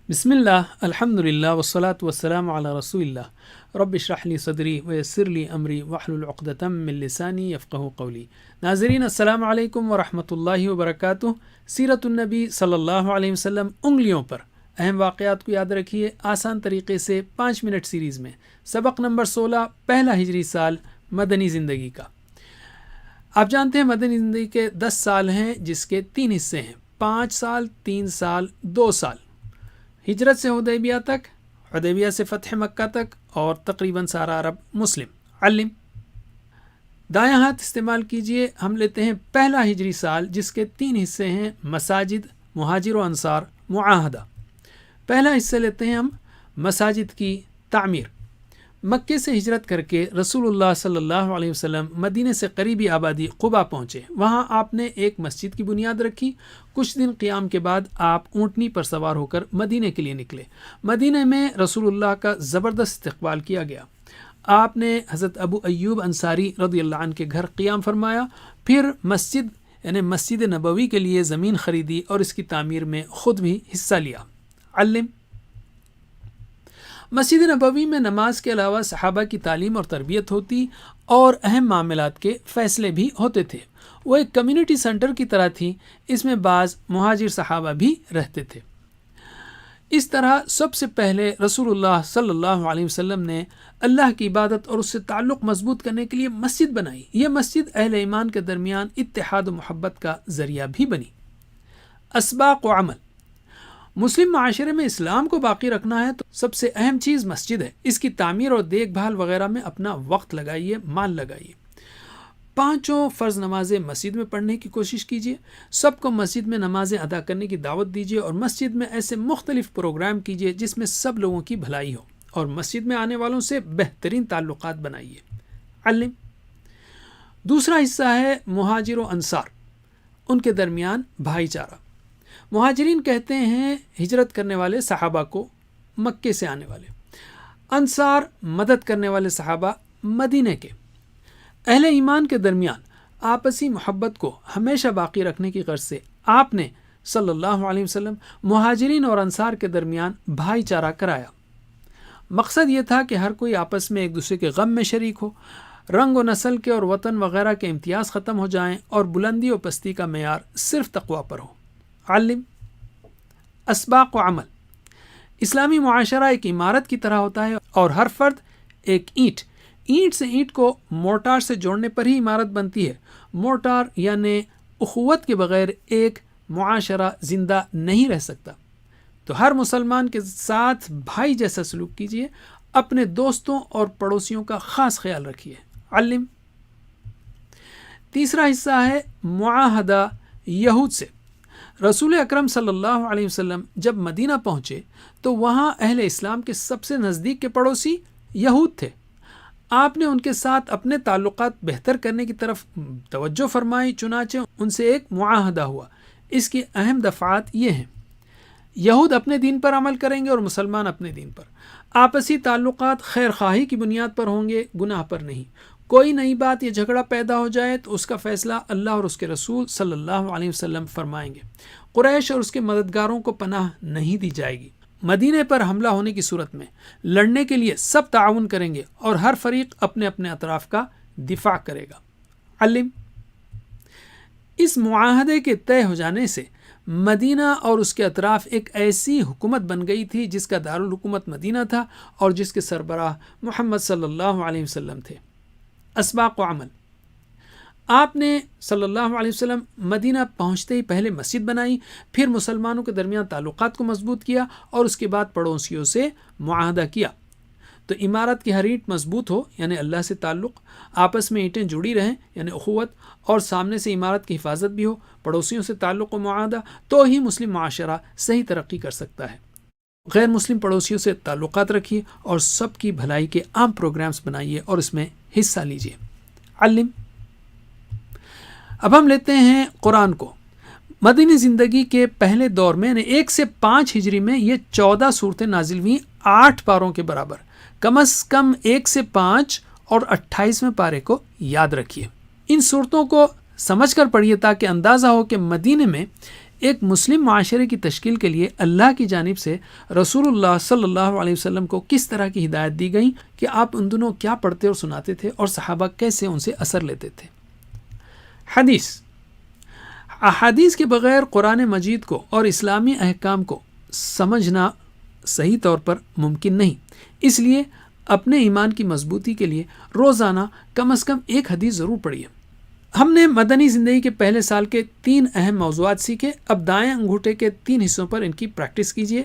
بسم اللہ الحمد للہ والصلاة والسلام علی رسول اللہ رب اشرح لی صدری ویسر لی امری واحلل عقدۃ من لسانی یفقہوا قولی۔ ناظرین السلام علیکم ورحمۃ اللہ وبرکاتہ۔ سیرت النبی صلی اللہ علیہ وسلم انگلیوں پر اہم واقعات کو یاد رکھیے آسان طریقے سے 5 منٹ سیریز میں۔ سبق نمبر 16، پہلا ہجری سال مدنی زندگی کا۔ آپ جانتے ہیں مدنی زندگی کے 10 سال ہیں جس کے 3 حصے ہیں، 5 سال، 3 سال، 2 سال۔ ہجرت سے حدیبیہ تک، حدیبیہ سے فتح مکہ تک، اور تقریباً سارا عرب مسلم۔ علم دایاں ہاتھ استعمال کیجئے۔ ہم لیتے ہیں پہلا ہجری سال جس کے 3 حصے ہیں، مساجد، مہاجر و انصار، معاہدہ۔ پہلا حصہ لیتے ہیں ہم مساجد کی تعمیر۔ مکے سے ہجرت کر کے رسول اللہ صلی اللہ علیہ وسلم مدینے سے قریبی آبادی قباء پہنچے۔ وہاں آپ نے ایک مسجد کی بنیاد رکھی۔ کچھ دن قیام کے بعد آپ اونٹنی پر سوار ہو کر مدینے کے لیے نکلے۔ مدینے میں رسول اللہ کا زبردست استقبال کیا گیا۔ آپ نے حضرت ابو ایوب انصاری رضی اللہ عنہ کے گھر قیام فرمایا، پھر مسجد نبوی کے لیے زمین خریدی اور اس کی تعمیر میں خود بھی حصہ لیا۔ علم مسجد نبوی میں نماز کے علاوہ صحابہ کی تعلیم اور تربیت ہوتی اور اہم معاملات کے فیصلے بھی ہوتے تھے۔ وہ ایک کمیونٹی سینٹر کی طرح تھی، اس میں بعض مہاجر صحابہ بھی رہتے تھے۔ اس طرح سب سے پہلے رسول اللہ صلی اللہ علیہ وسلم نے اللہ کی عبادت اور اس سے تعلق مضبوط کرنے کے لیے مسجد بنائی۔ یہ مسجد اہل ایمان کے درمیان اتحاد و محبت کا ذریعہ بھی بنی۔ اسباق و عمل مسلم معاشرے میں اسلام کو باقی رکھنا ہے تو سب سے اہم چیز مسجد ہے۔ اس کی تعمیر اور دیکھ بھال وغیرہ میں اپنا وقت لگائیے، مال لگائیے۔ 5 فرض نمازیں مسجد میں پڑھنے کی کوشش کیجیے۔ سب کو مسجد میں نمازیں ادا کرنے کی دعوت دیجیے اور مسجد میں ایسے مختلف پروگرام کیجیے جس میں سب لوگوں کی بھلائی ہو، اور مسجد میں آنے والوں سے بہترین تعلقات بنائیے۔ علم دوسرا حصہ ہے مہاجر و انصار، ان کے درمیان بھائی چارہ۔ مہاجرین کہتے ہیں ہجرت کرنے والے صحابہ کو، مکے سے آنے والے۔ انصار مدد کرنے والے صحابہ، مدینے کے۔ اہل ایمان کے درمیان آپسی محبت کو ہمیشہ باقی رکھنے کی غرض سے آپ نے صلی اللہ علیہ وسلم مہاجرین اور انصار کے درمیان بھائی چارہ کرایا۔ مقصد یہ تھا کہ ہر کوئی آپس میں ایک دوسرے کے غم میں شریک ہو، رنگ و نسل کے اور وطن وغیرہ کے امتیاز ختم ہو جائیں اور بلندی و پستی کا معیار صرف تقویٰ پر ہو۔ علم اسباق و عمل اسلامی معاشرہ ایک عمارت کی طرح ہوتا ہے اور ہر فرد ایک اینٹ سے اینٹ کو مورٹار سے جوڑنے پر ہی عمارت بنتی ہے۔ مورٹار یعنی اخوت کے بغیر ایک معاشرہ زندہ نہیں رہ سکتا۔ تو ہر مسلمان کے ساتھ بھائی جیسا سلوک کیجیے، اپنے دوستوں اور پڑوسیوں کا خاص خیال رکھیے۔ علم تیسرا حصہ ہے معاہدہ یہود سے۔ رسول اکرم صلی اللہ علیہ وسلم جب مدینہ پہنچے تو وہاں اہل اسلام کے سب سے نزدیک کے پڑوسی یہود تھے۔ آپ نے ان کے ساتھ اپنے تعلقات بہتر کرنے کی طرف توجہ فرمائی، چنانچہ ان سے ایک معاہدہ ہوا۔ اس کی اہم دفعات یہ ہیں: یہود اپنے دین پر عمل کریں گے اور مسلمان اپنے دین پر۔ آپسی تعلقات خیر خواہی کی بنیاد پر ہوں گے، گناہ پر نہیں۔ کوئی نئی بات یا جھگڑا پیدا ہو جائے تو اس کا فیصلہ اللہ اور اس کے رسول صلی اللہ علیہ وسلم فرمائیں گے۔ قریش اور اس کے مددگاروں کو پناہ نہیں دی جائے گی۔ مدینے پر حملہ ہونے کی صورت میں لڑنے کے لیے سب تعاون کریں گے اور ہر فریق اپنے اپنے اطراف کا دفاع کرے گا۔ علم اس معاہدے کے طے ہو جانے سے مدینہ اور اس کے اطراف ایک ایسی حکومت بن گئی تھی جس کا دارالحکومت مدینہ تھا اور جس کے سربراہ محمد صلی اللہ علیہ وسلم تھے۔ اسباق و عمل آپ نے صلی اللہ علیہ وسلم مدینہ پہنچتے ہی پہلے مسجد بنائی، پھر مسلمانوں کے درمیان تعلقات کو مضبوط کیا اور اس کے بعد پڑوسیوں سے معاہدہ کیا۔ تو عمارت کی ہر اینٹ مضبوط ہو یعنی اللہ سے تعلق، آپس میں اینٹیں جڑی رہیں یعنی اخوت، اور سامنے سے عمارت کی حفاظت بھی ہو، پڑوسیوں سے تعلق و معاہدہ، تو ہی مسلم معاشرہ صحیح ترقی کر سکتا ہے۔ غیر مسلم پڑوسیوں سے تعلقات رکھیے اور سب کی بھلائی کے عام پروگرامز بنائیے اور اس میں حصہ لیجیے۔ علم اب ہم لیتے ہیں قرآن کو۔ مدنی زندگی کے پہلے دور میں 1 سے 5 ہجری میں یہ 14 صورتیں نازل ہوئیں 8 پاروں کے برابر۔ کم از کم 1 سے 5 اور 28ویں پارے کو یاد رکھیے۔ ان صورتوں کو سمجھ کر پڑھیے تاکہ اندازہ ہو کہ مدینے میں ایک مسلم معاشرے کی تشکیل کے لیے اللہ کی جانب سے رسول اللہ صلی اللہ علیہ وسلم کو کس طرح کی ہدایت دی گئی کہ آپ ان دنوں کیا پڑھتے اور سناتے تھے اور صحابہ کیسے ان سے اثر لیتے تھے۔ حدیث، احادیث کے بغیر قرآن مجید کو اور اسلامی احکام کو سمجھنا صحیح طور پر ممکن نہیں، اس لیے اپنے ایمان کی مضبوطی کے لیے روزانہ کم از کم ایک حدیث ضرور پڑھیے۔ ہم نے مدنی زندگی کے پہلے سال کے 3 اہم موضوعات سیکھے، اب دائیں انگوٹھے کے 3 حصوں پر ان کی پریکٹس کیجیے: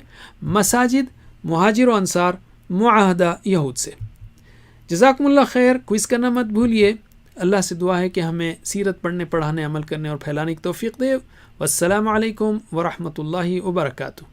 مساجد، مہاجر و انصار، معاہدہ یہود سے۔ جزاکم اللہ خیر، کوئز کرنا مت بھولیے۔ اللہ سے دعا ہے کہ ہمیں سیرت پڑھنے، پڑھانے، عمل کرنے اور پھیلانے کی توفیق دے۔ والسلام علیکم ورحمۃ اللہ وبرکاتہ۔